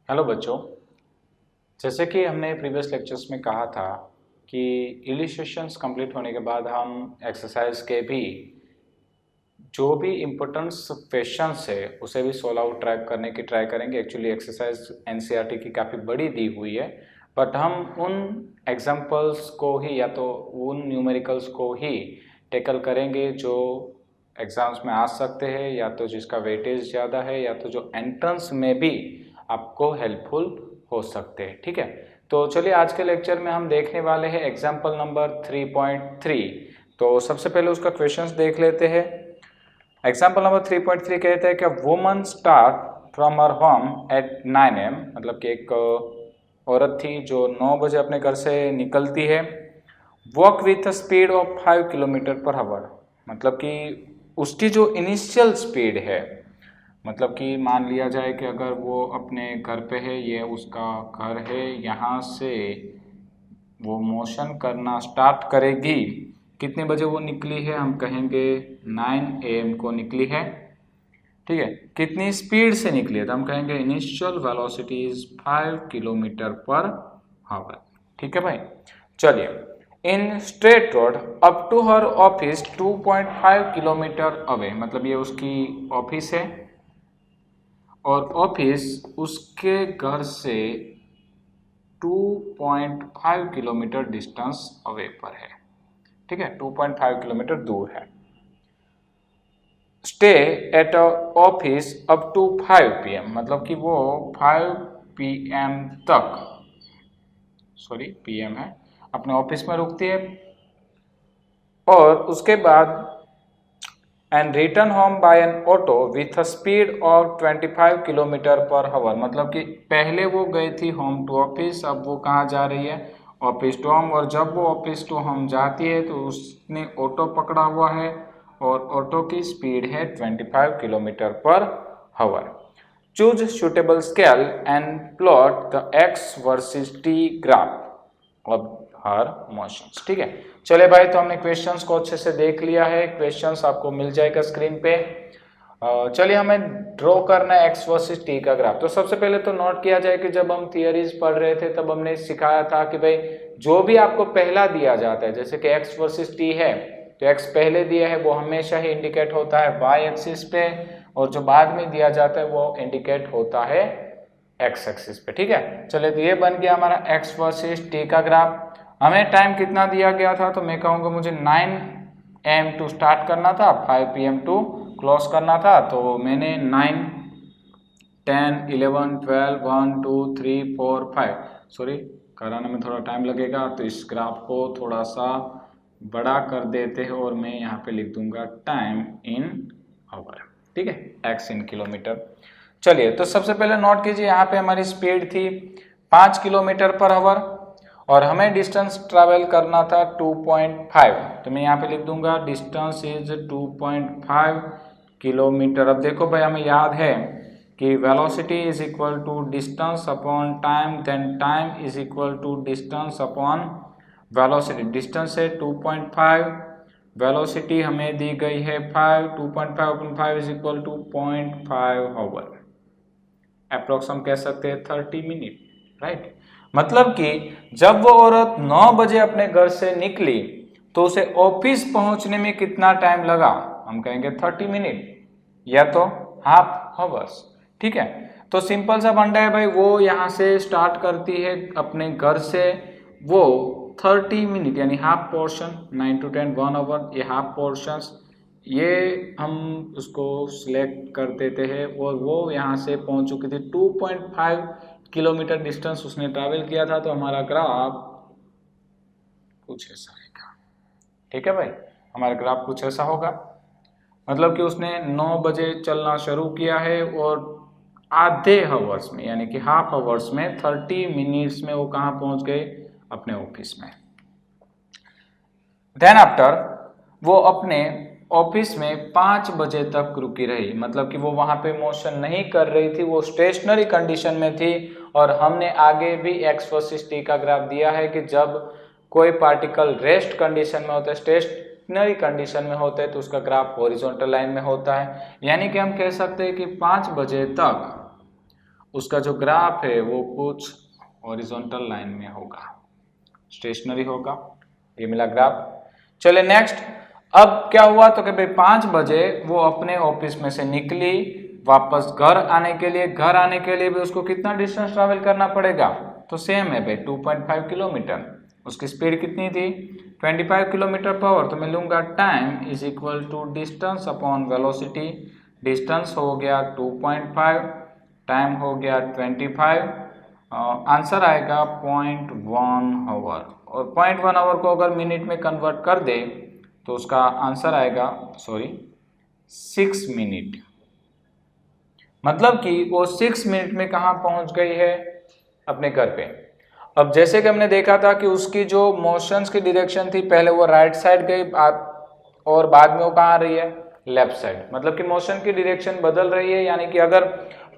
Hello बच्चों, जैसे कि हमने प्रीवियस लेक्चर्स में कहा था कि इलिस्ट्रेशंस कंप्लीट होने के बाद हम एक्सरसाइज के भी जो भी इम्पोर्टेंस क्वेश्चंस है उसे भी सोल्व आउट ट्रैक करने की ट्राई करेंगे। एक्चुअली एक्सरसाइज एनसीईआरटी की काफ़ी बड़ी दी हुई है, बट हम उन एग्जांपल्स को ही या तो उन न्यूमेरिकल्स को ही टैकल करेंगे जो एग्ज़ाम्स में आ सकते हैं, या तो जिसका वेटेज ज़्यादा है, या तो जो एंट्रेंस में भी आपको हेल्पफुल हो सकते हैं। ठीक है, तो चलिए आज के लेक्चर में हम देखने वाले हैं एग्जाम्पल नंबर 3.3। तो सबसे पहले उसका क्वेश्चंस देख लेते हैं। एग्जाम्पल नंबर 3.3 कहते हैं कि woman start from her home at 9 AM, मतलब कि एक औरत थी जो 9 बजे अपने घर से निकलती है। Walk with a speed of 5 kilometre per hour, मतलब कि उसकी जो इनिशियल स्पीड है, मतलब कि मान लिया जाए कि अगर वो अपने घर पे है, ये उसका घर है, यहाँ से वो मोशन करना स्टार्ट करेगी। कितने बजे वो निकली है? हम कहेंगे 9 AM को निकली है। ठीक है, कितनी स्पीड से निकली है? तो हम कहेंगे initial velocity is 5 kilometre per hour. ठीक है भाई, चलिए। In straight road up to her office 2.5 kilometre away, मतलब ये उसकी ऑफिस है और ऑफिस उसके घर से 2.5 किलोमीटर डिस्टेंस अवे पर है। ठीक है, 2.5 किलोमीटर दूर है। Stay at office up to 5 PM, मतलब कि वो 5 PM तक, सॉरी PM है, अपने ऑफिस में रुकती है और उसके बाद and return home by an auto with a speed of 25 kilometre per hour, मतलब कि पहले वो गई थी होम टू ऑफिस, अब वो कहाँ जा रही है? Office to home. और जब वो ऑफिस टू होम जाती है तो उसने ऑटो पकड़ा हुआ है और ऑटो की स्पीड है 25 kilometre per our. Choose suitable scale and plot the x versus T graph of her motions. ठीक है, चले भाई, तो हमने क्वेश्चंस को अच्छे से देख लिया है। क्वेश्चंस आपको मिल जाएगा स्क्रीन पे। चलिए, हमें ड्रॉ करना है एक्स वर्सेस टी का ग्राफ। तो सबसे पहले तो नोट किया जाए कि जब हम थियरीज पढ़ रहे थे तब हमने सिखाया था कि भाई जो भी आपको पहला दिया जाता है, जैसे कि एक्स वर्सेस टी है, तो एक्स पहले दिया है वो हमेशा ही इंडिकेट होता है वाई एक्सिस पे, और जो बाद में दिया जाता है वो इंडिकेट होता है एक्स एक्सिस पे। ठीक है, चलिए, तो ये बन गया हमारा एक्स वर्सेस टी का ग्राफ। हमें टाइम कितना दिया गया था? तो मैं कहूँगा मुझे 9 AM टू स्टार्ट करना था, 5 PM टू क्लोज करना था। तो मैंने 9, 10, 11, 12, 1, 2, 3, 4, 5, सॉरी कराने में थोड़ा टाइम लगेगा, तो इस ग्राफ को थोड़ा सा बड़ा कर देते हैं और मैं यहाँ पे लिख दूंगा टाइम इन आवर। ठीक है, एक्स इन किलोमीटर। चलिए, तो सबसे पहले नोट कीजिए, यहाँ पे हमारी स्पीड थी 5 किलोमीटर पर आवर और हमें डिस्टेंस ट्रैवल करना था 2.5। तो मैं यहाँ पे लिख दूंगा डिस्टेंस इज 2.5 किलोमीटर। अब देखो भाई, हमें याद है कि velocity is equal to distance upon time, then time is equal to distance upon velocity. Distance है 2.5, वेलोसिटी हमें दी गई है 5, 2.5 upon 5 is equal to 0.5 hour. Approx हम कह सकते हैं 30 मिनट, राइट। मतलब कि जब वो औरत 9 बजे अपने घर से निकली तो उसे ऑफिस पहुंचने में कितना टाइम लगा? हम कहेंगे 30 मिनट या तो हाफ आवर्स। ठीक है, तो सिंपल सा फंडा है भाई, वो यहाँ से स्टार्ट करती है अपने घर से, वो 30 मिनट यानी हाफ पोर्शन, 9 to 10 1 आवर, ये हाफ पोर्शंस, ये हम उसको सिलेक्ट कर देते हैं और वो यहाँ से पहुँच चुकी थी। 2.5 किलोमीटर डिस्टेंस उसने ट्रैवल किया था, तो हमारा ग्राफ कुछ ऐसा रहेगा। ठीक है भाई, हमारा ग्राफ कुछ ऐसा होगा, मतलब कि उसने 9 बजे चलना शुरू किया है और आधे आवर्स में यानी कि हाफ आवर्स में 30 मिनट्स में वो कहाँ पहुँच गए? अपने ऑफिस में। देन आफ्टर वो अपने ऑफिस में 5 बजे तक रुकी रही, मतलब कि वो वहाँ पे मोशन नहीं कर रही थी, वो स्टेशनरी कंडीशन में थी। और हमने आगे भी एक्स वर्सेस टी का ग्राफ दिया है कि जब कोई पार्टिकल रेस्ट कंडीशन में होता है, स्टेशनरी कंडीशन में होता है, तो उसका ग्राफ हॉरिजॉन्टल लाइन में होता है। यानी कि हम कह सकते हैं कि 5 बजे तक उसका जो ग्राफ है वो कुछ हॉरिजॉन्टल लाइन में होगा, स्टेशनरी होगा। ये मिला ग्राफ। चले नेक्स्ट। अब क्या हुआ तो कि भाई 5 बजे वो अपने ऑफिस में से निकली, वापस घर आने के लिए भी उसको कितना डिस्टेंस ट्रैवल करना पड़ेगा, तो सेम है भाई 2.5 किलोमीटर। उसकी स्पीड कितनी थी 25 किलोमीटर पर आवर, तो मैं लूंगा time is equal to distance upon velocity. Distance हो गया 2.5, टाइम हो गया 25, आंसर आएगा 0.1 आवर। और 0.1 आवर को अगर मिनट में कन्वर्ट कर दे तो उसका आंसर आएगा 6 मिनट। मतलब कि वो 6 मिनट में कहाँ पहुंच गई है, अपने घर पे। अब जैसे कि हमने देखा था कि उसकी जो मोशंस की डायरेक्शन थी, पहले वो राइट साइड गई और बाद में वो कहाँ आ रही है, लेफ्ट साइड। मतलब कि मोशन की डायरेक्शन बदल रही है, यानी कि अगर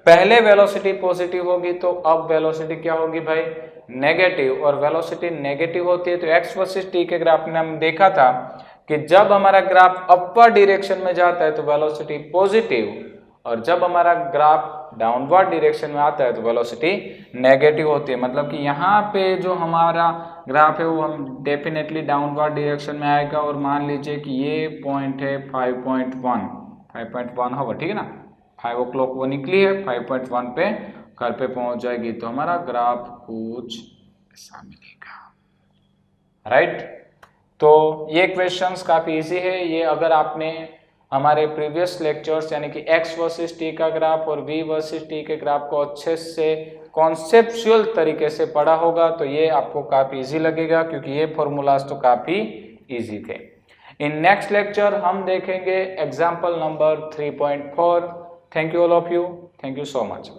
पहले वेलोसिटी पॉजिटिव होगी तो अब वेलोसिटी क्या होगी भाई, नेगेटिव। और वेलोसिटी नेगेटिव होती है तो एक्स वर्सेस टी के ग्राफ में हम देखा था कि जब हमारा ग्राफ अपर डायरेक्शन में जाता है तो वेलोसिटी पॉजिटिव, और जब हमारा ग्राफ डाउनवर्ड डायरेक्शन में आता है तो वेलोसिटी नेगेटिव होती है। मतलब कि यहाँ पे जो हमारा ग्राफ है वो हम डेफिनेटली डाउनवर्ड डायरेक्शन में आएगा। और मान लीजिए कि ये पॉइंट है 5.1 होगा, ठीक है ना। 5 o'clock वो निकली है, 5.1 पे घर पे पहुंच जाएगी, तो हमारा ग्राफ कुछ ऐसा मिलेगा, राइट। तो ये क्वेश्चंस काफी इजी है। ये अगर आपने हमारे प्रीवियस लेक्चर्स यानी कि x वर्सेस t का ग्राफ और v वर्सेस t के ग्राफ को अच्छे से कॉन्सेप्चुअल तरीके से पढ़ा होगा तो ये आपको काफी इजी लगेगा, क्योंकि ये फॉर्मूलाज तो काफी इजी थे। इन नेक्स्ट लेक्चर हम देखेंगे example number 3.4। Thank you all of you, thank you so much.